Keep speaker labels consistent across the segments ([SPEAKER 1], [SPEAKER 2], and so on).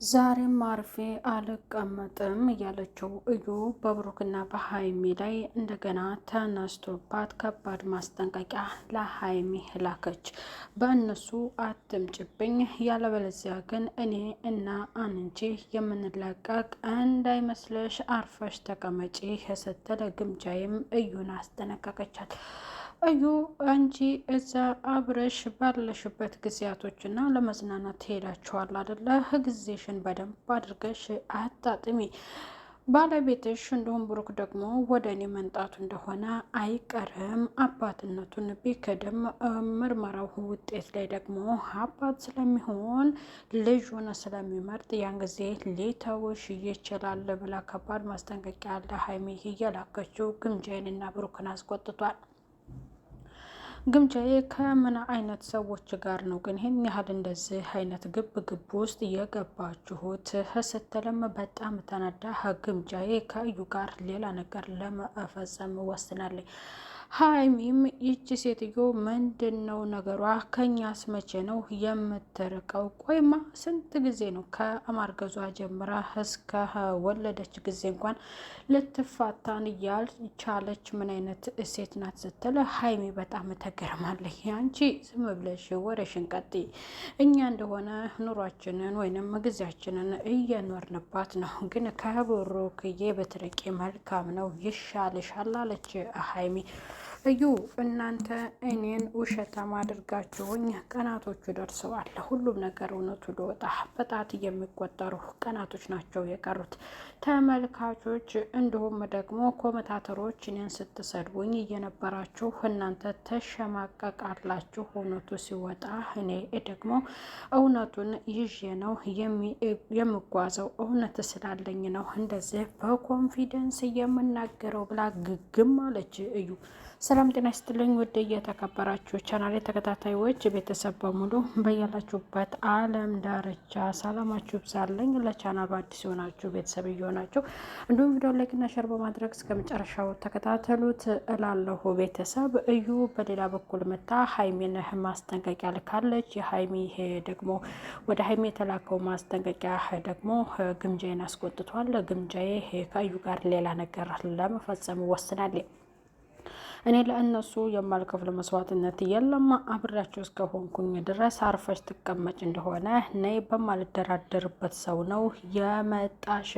[SPEAKER 1] ዛሬም አርፌ አልቀመጥም እያለችው እዩ በብሩክና በሀይሚ ላይ እንደገና ተነስቶባት ከባድ ማስጠንቀቂያ ለሀይሚ ላከች። በእነሱ አትምጭብኝ፣ ያለበለዚያ ግን እኔ እና አንቺ የምንለቀቅ እንዳይመስለሽ አርፈሽ ተቀመጪ ስትል ግምጃይም እዩን አስጠነቀቀቻት። እዩ አንቺ እዛ አብረሽ ባለሽበት ጊዜያቶችና ለመዝናናት ትሄዳችኋል አደለ? ጊዜሽን በደንብ አድርገሽ አጣጥሚ። ባለቤትሽ እንዲሁም ብሩክ ደግሞ ወደ እኔ መንጣቱ እንደሆነ አይቀርም። አባትነቱን ቢክድም ምርመራው ውጤት ላይ ደግሞ አባት ስለሚሆን ልጁን ስለሚመርጥ ያን ጊዜ ሊተውሽ ይችላል ብላ ከባድ ማስጠንቀቂያ ያለ ሀይሚ እየላከችው ግምጃዬንና ብሩክን አስቆጥቷል። ግምጃዬ ከምን አይነት ሰዎች ጋር ነው ግን ይህን ያህል እንደዚህ አይነት ግብ ግብ ውስጥ የገባችሁት? ስትልም በጣም ተናዳ ግምጃዬ ከእዩ ጋር ሌላ ነገር ለመፈጸም ወስናለች። ሀይሚም ይቺ ሴትዮ ምንድን ነው ነገሯ? ከኛስ መቼ ነው የምትርቀው? ቆይማ ስንት ጊዜ ነው ከማርገዟ ጀምራ እስከ ወለደች ጊዜ እንኳን ልትፋታን ያልቻለች ምን አይነት ሴት ናት? ስትል ሀይሚ በጣም ተገርማለች። አንቺ ዝም ብለሽ ወሬሽን ቀጥይ፣ እኛ እንደሆነ ኑሯችንን ወይንም ጊዜያችንን እየኖርንባት ነው፣ ግን ከብሩክዬ በትርቂ መልካም ነው ይሻልሻል አለች ሀይሚ። እዩ እናንተ እኔን ውሸታም አድርጋችሁኝ ቀናቶቹ ደርሰዋል። ሁሉም ነገር እውነቱ ሊወጣ በጣት የሚቆጠሩ ቀናቶች ናቸው የቀሩት። ተመልካቾች እንዲሁም ደግሞ ኮመታተሮች እኔን ስትሰድቡኝ እየነበራችሁ እናንተ ተሸማቀቃላችሁ። እውነቱ ሲወጣ እኔ ደግሞ እውነቱን ይዤ ነው የምጓዘው። እውነት ስላለኝ ነው እንደዚህ በኮንፊደንስ የምናገረው ብላ ግግም አለች እዩ። ሰላም ጤና ይስጥልኝ ውድ እየተከበራችሁ ቻናል ተከታታዮች ቤተሰብ በሙሉ በያላችሁበት ዓለም ዳርቻ ሰላማችሁ ይብዛልኝ። ለቻናሉ አዲስ የሆናችሁ ቤተሰብ እየሆናችሁ እንዲሁም ቪዲዮ ላይክና ሸር በማድረግ እስከ መጨረሻው ተከታተሉት እላለሁ። ቤተሰብ እዩ በሌላ በኩል መታ ሀይሚን ማስጠንቀቂያ ልካለች። የሀይሚ ደግሞ ወደ ሀይሚ የተላከው ማስጠንቀቂያ ደግሞ ግምጃዬን አስቆጥቷል። ግምጃዬ ከእዩ ጋር ሌላ ነገር ለመፈጸም ወስናለች። እኔ ለእነሱ የማልከፍል መስዋዕትነት የለም። አብሬያቸው እስከሆንኩኝ ድረስ አርፈሽ ትቀመጭ እንደሆነ ነይ። በማልደራደርበት ሰው ነው የመጣሽ።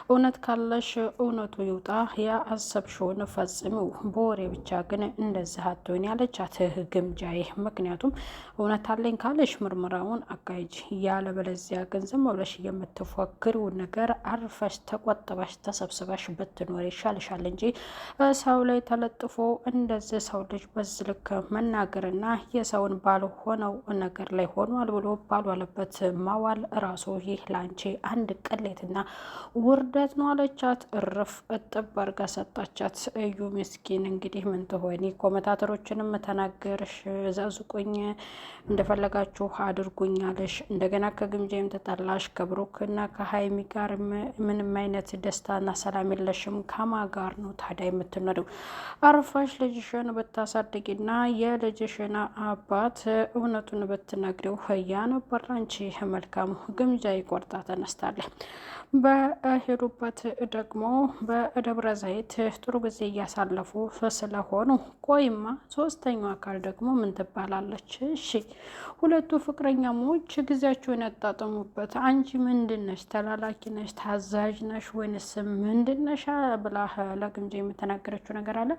[SPEAKER 1] እውነት ካለሽ እውነቱ ይውጣ፣ ያሰብሽውን ፈጽሚው። በወሬ ብቻ ግን እንደዚህ አትሆን ያለቻት ግምጃዬ። ምክንያቱም እውነት አለኝ ካለሽ ምርመራውን አካሂጂ፣ ያለበለዚያ ግን ዝም ብለሽ የምትፎክሪው ነገር አርፈሽ ተቆጥበሽ ተሰብስበሽ ብትኖር ይሻልሻል እንጂ ሰው ላይ ተለጥፎ እንደዚህ ሰው ልጅ በዚህ ልክ መናገርና የሰውን ባልሆነው ነገር ላይ ሆኗል ብሎ ባልዋለበት ማዋል ራሱ ይህ ላንቺ አንድ ቅሌትና ውርደት ነው አለቻት። እርፍ እጥብ አርጋ ሰጣቻት። እዩ ምስኪን እንግዲህ ምን ትሆኒ? ኮመታተሮችንም ተናገርሽ፣ ዘዝቁኝ፣ እንደፈለጋችሁ አድርጉኛለሽ። እንደገና ከግምጃም ተጣላሽ። ከብሩክና ከሀይሚ ጋር ምንም አይነት ደስታና ሰላም የለሽም። ከማ ጋር ነው ታዲያ የምትኖሪው? አርፋሽ ልጅሽን ብታሳድጊና የልጅሽን አባት እውነቱን ብትነግሪው ያ ነበር አንቺ መልካሙ። ግምጃ ይቆርጣ ተነስታለች። በሄዱበት ደግሞ በደብረ ዘይት ጥሩ ጊዜ እያሳለፉ ስለሆኑ ቆይማ ሶስተኛው አካል ደግሞ ምን ትባላለች? እሺ ሁለቱ ፍቅረኛሞች ጊዜያቸውን ያጣጥሙበት። አንቺ ምንድነሽ? ተላላኪ ነሽ? ታዛዥ ነሽ? ወይንስ ምንድነሽ? ብላ ለግምጃ የምተናገረችው ነገር አለ።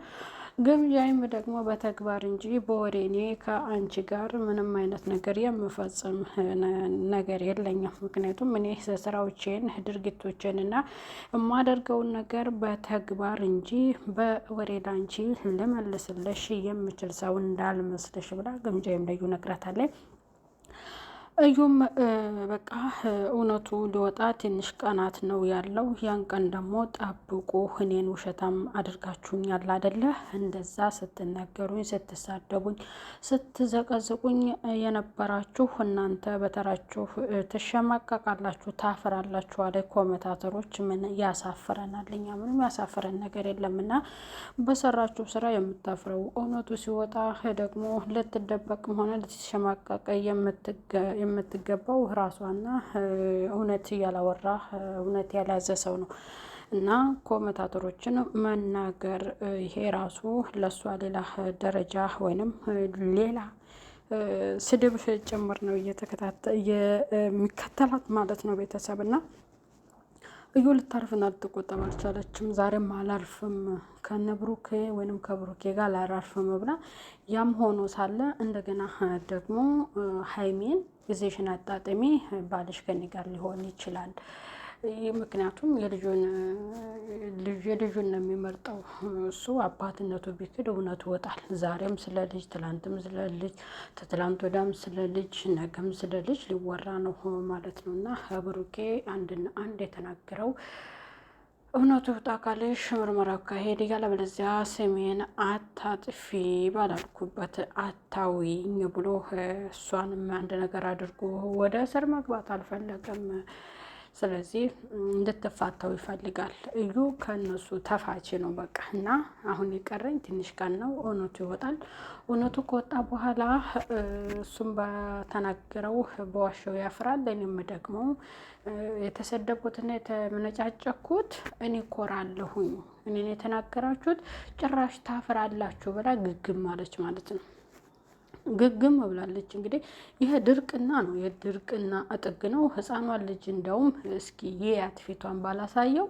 [SPEAKER 1] ግምጃይም ደግሞ በተግባር እንጂ በወሬ እኔ ከአንቺ ጋር ምንም አይነት ነገር የምፈጽም ነገር የለኝም። ምክንያቱም እኔ ስራዎቼን ድርጊቶችን እና የማደርገውን ነገር በተግባር እንጂ በወሬ ላንቺ ልመልስልሽ የምችል ሰው እንዳልመስልሽ ብላ ግምጃይም ልዩ ነግራታለች። እዩም በቃ እውነቱ ሊወጣ ትንሽ ቀናት ነው ያለው። ያን ቀን ደግሞ ጠብቁ። እኔን ውሸታም አድርጋችሁኛል አደለ? እንደዛ ስትናገሩኝ፣ ስትሳደቡኝ፣ ስትዘቀዝቁኝ የነበራችሁ እናንተ በተራችሁ ትሸማቀቃላችሁ፣ ታፍራላችሁ አለ። ኮመታተሮች ምን ያሳፍረናል? እኛ ምንም ያሳፍረን ነገር የለምና በሰራችሁ ስራ የምታፍረው እውነቱ ሲወጣ ደግሞ ልትደበቅም ሆነ ልትሸማቀቅ የምትገባው ራሷና እውነት ያላወራ እውነት ያልያዘ ሰው ነው። እና ኮመንታተሮችን መናገር ይሄ ራሱ ለእሷ ሌላ ደረጃ ወይንም ሌላ ስድብ ጭምር ነው የሚከተላት ማለት ነው ቤተሰብ እና እዩ ልታርፍና ልትቆጠብ አልቻለችም። ዛሬም አላርፍም ከነብሩኬ ወይንም ከብሩኬ ጋር አላርፍም ብላ ያም ሆኖ ሳለ እንደገና ደግሞ ሀይሜን ጊዜሽን አጣጥሚ ባልሽ ከኔ ጋር ሊሆን ይችላል። ምክንያቱም የልጁን ነው የሚመርጠው። እሱ አባትነቱ ቢክድ እውነቱ ይወጣል። ዛሬም ስለ ልጅ፣ ትላንትም ስለ ልጅ፣ ተትላንት ወዳም ስለ ልጅ፣ ነገም ስለ ልጅ ሊወራ ነው ማለት ነው እና ብሩኬ አንድ የተናገረው እውነቱ ይውጣ ካለሽ ምርመራ አካሄድ ያለበለዚያ ስሜን አታጥፊ ባላልኩበት አታዊኝ ብሎ እሷንም አንድ ነገር አድርጎ ወደ እስር መግባት አልፈለገም። ስለዚህ እንድትፋታው ይፈልጋል። እዩ ከነሱ ተፋች ነው በቃ። እና አሁን የቀረኝ ትንሽ ቀን ነው፣ እውነቱ ይወጣል። እውነቱ ከወጣ በኋላ እሱም በተናገረው በዋሻው ያፍራል። እኔም ደግሞ የተሰደብኩትና የተመነጫጨኩት እኔ ኮራለሁኝ። እኔን የተናገራችሁት ጭራሽ ታፍራላችሁ ብላ ግግም አለች ማለት ነው። ግግም ብላለች። እንግዲህ ይሄ ድርቅና ነው፣ የድርቅና እጥግ ነው። ህፃኗን ልጅ እንደውም እስኪ የያት ፊቷን ባላሳየው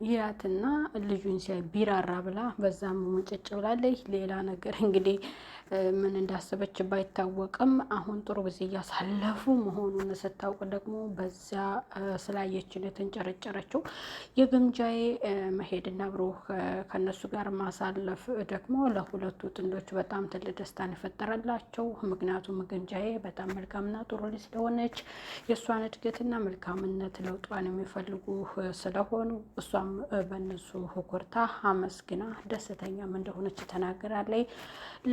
[SPEAKER 1] የያትና ልጁን ሲያይ ቢራራ ብላ በዛም ሙጭጭ ብላለች። ሌላ ነገር እንግዲህ ምን እንዳሰበች ባይታወቅም አሁን ጥሩ ጊዜ እያሳለፉ መሆኑን ስታውቅ ደግሞ በዚያ ስላየችን የተንጨረጨረችው የግምጃዬ መሄድና አብሮ ከነሱ ጋር ማሳለፍ ደግሞ ለሁለቱ ጥንዶች በጣም ትልቅ ደስታን የፈጠረላቸው። ምክንያቱም ግምጃዬ በጣም መልካምና ጥሩ ልጅ ስለሆነች የእሷን እድገትና መልካምነት ለውጧን የሚፈልጉ ስለሆኑ እሷም በእነሱ ኮርታ አመስግና ደስተኛም እንደሆነች ተናግራለች።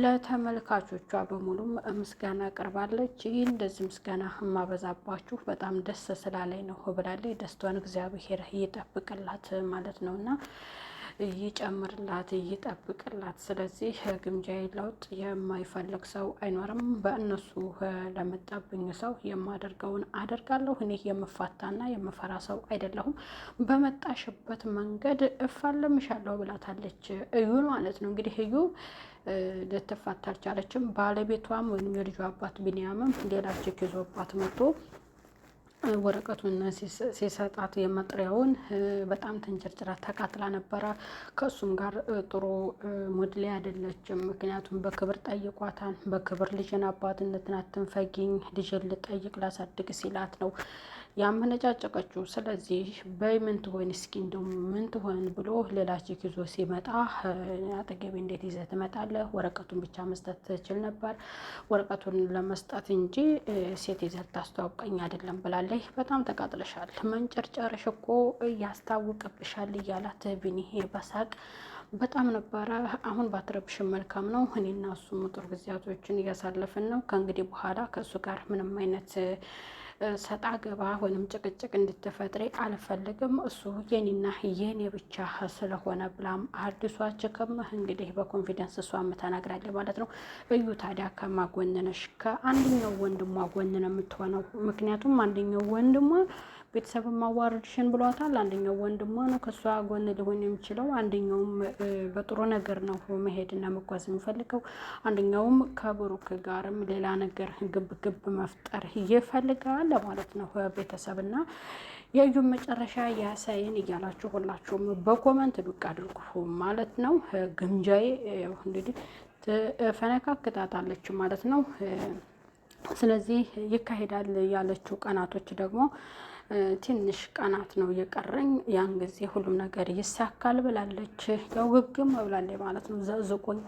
[SPEAKER 1] ለተመልካቾቿ በሙሉም ምስጋና አቅርባለች። ይህ እንደዚህ ምስጋና የማበዛባችሁ በጣም ደስ ስላለኝ ነው ብላለች። ደስቷን እግዚአብሔር ይጠብቅላት ማለት ነው እና ይጨምርላት ይጠብቅላት። ስለዚህ ግምጃዬ ለውጥ የማይፈልግ ሰው አይኖርም። በእነሱ ለመጣብኝ ሰው የማደርገውን አደርጋለሁ። እኔ የምፋታና የምፈራ ሰው አይደለሁም። በመጣሽበት መንገድ እፋለምሻለሁ ብላታለች እዩ ማለት ነው። እንግዲህ እዩ ልትፋታ አልቻለችም። ባለቤቷም ወይም የልጇ አባት ቢኒያምም ሌላ ችግር ይዞባት መጥቶ ወረቀቱን ሲሰጣት የመጥሪያውን በጣም ተንጨርጭራ ተቃጥላ ነበረ። ከእሱም ጋር ጥሩ ሙድ ላይ አይደለችም። ምክንያቱም በክብር ጠይቋታል። በክብር ልጅን አባትነትን አትንፈጊኝ፣ ልጅን ልጠይቅ ላሳድግ ሲላት ነው ያመነጫጨቀችው። ስለዚህ በምን ትሆን እስኪ እንደው ምን ትሆን ብሎ ሌላ ቺክ ይዞ ሲመጣ አጠገቤ እንዴት ይዘህ ትመጣለህ? ወረቀቱን ብቻ መስጠት ትችል ነበር፣ ወረቀቱን ለመስጠት እንጂ ሴት ይዘህ ታስተዋውቀኝ አይደለም ብላለች። በጣም ተቃጥለሻል፣ መንጨርጨርሽ እኮ ያስታውቅብሻል እያላት ቢኒ በሳቅ በጣም ነበረ። አሁን ባትረብሽን መልካም ነው። እኔና እሱም ጥሩ ጊዜያቶችን እያሳለፍን ነው። ከእንግዲህ በኋላ ከእሱ ጋር ምንም አይነት ሰጣ ገባ ወይም ጭቅጭቅ እንድትፈጥሪ አልፈልግም። እሱ የኔና የኔ ብቻ ስለሆነ ብላም አዲሷ ችክም እንግዲህ በኮንፊደንስ እሷም ተናግራለች ማለት ነው። እዩ ታዲያ ከማጎንነሽ ከአንደኛው ወንድሟ ጎን ነው የምትሆነው። ምክንያቱም አንደኛው ወንድሟ ቤተሰብ ማዋረድሽን ብሏታል። አንደኛው ወንድሟ ነው ከሷ ጎን ሊሆን የሚችለው። አንደኛውም በጥሩ ነገር ነው መሄድና መጓዝ የሚፈልገው። አንደኛውም ከብሩክ ጋርም ሌላ ነገር ግብ መፍጠር ይፈልጋል ማለት ነው ቤተሰብና የእዩን መጨረሻ ያሳየን እያላችሁ ሁላችሁም በኮመንት ዱቅ አድርጉ ማለት ነው። ግምጃዬ እንግዲህ ፈነካክታታለች ማለት ነው። ስለዚህ ይካሄዳል ያለችው ቀናቶች ደግሞ ትንሽ ቀናት ነው የቀረኝ። ያን ጊዜ ሁሉም ነገር ይሳካል ብላለች። ያው ግግም ብላለች ማለት ነው። ዘዝቁኝ፣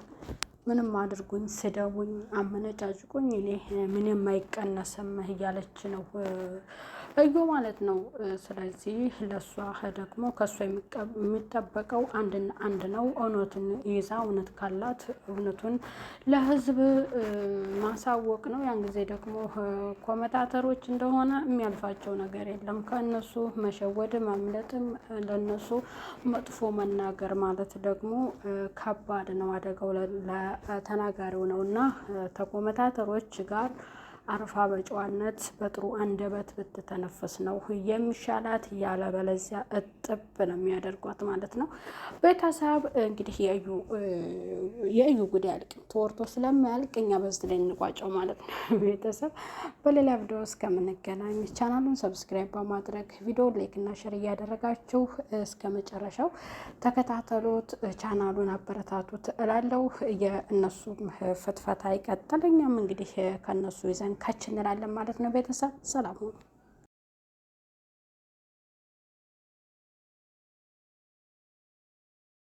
[SPEAKER 1] ምንም አድርጉኝ፣ ስደቡኝ፣ አመነጫጭቁኝ፣ እኔ ምንም አይቀነስም እያለች ነው እዩ ማለት ነው። ስለዚህ ለሷ ደግሞ ከሷ የሚጠበቀው አንድ ነው። እውነቱን ይዛ እውነት ካላት እውነቱን ለህዝብ ማሳወቅ ነው። ያን ጊዜ ደግሞ ኮመንታተሮች እንደሆነ የሚያልፋቸው ነገር የለም። ከእነሱ መሸወድ ማምለጥም ለእነሱ መጥፎ መናገር ማለት ደግሞ ከባድ ነው። አደጋው ለተናጋሪው ነው እና ከኮመንታተሮች ጋር አርፋ በጨዋነት በጥሩ አንደበት ብትተነፍስ ነው የሚሻላት። ያለበለዚያ እጥብ ነው የሚያደርጓት ማለት ነው። ቤተሰብ እንግዲህ የእዩ ጉዳይ አያልቅም፣ ተወርቶ ስለማያልቅ እኛ በዚህ ላይ እንቋጨው ማለት ነው። ቤተሰብ በሌላ ቪዲዮ እስከምንገናኝ ቻናሉን ሰብስክራይብ በማድረግ ቪዲዮ ላይክ እና ሼር እያደረጋችሁ እስከ መጨረሻው ተከታተሉት፣ ቻናሉን አበረታቱት እላለሁ። የእነሱም ፍትፈታ ይቀጥል፣ እኛም እንግዲህ ከነሱ ይዘን ከች እንላለን ማለት ነው። ቤተሰብ ሰላም ሁኑ።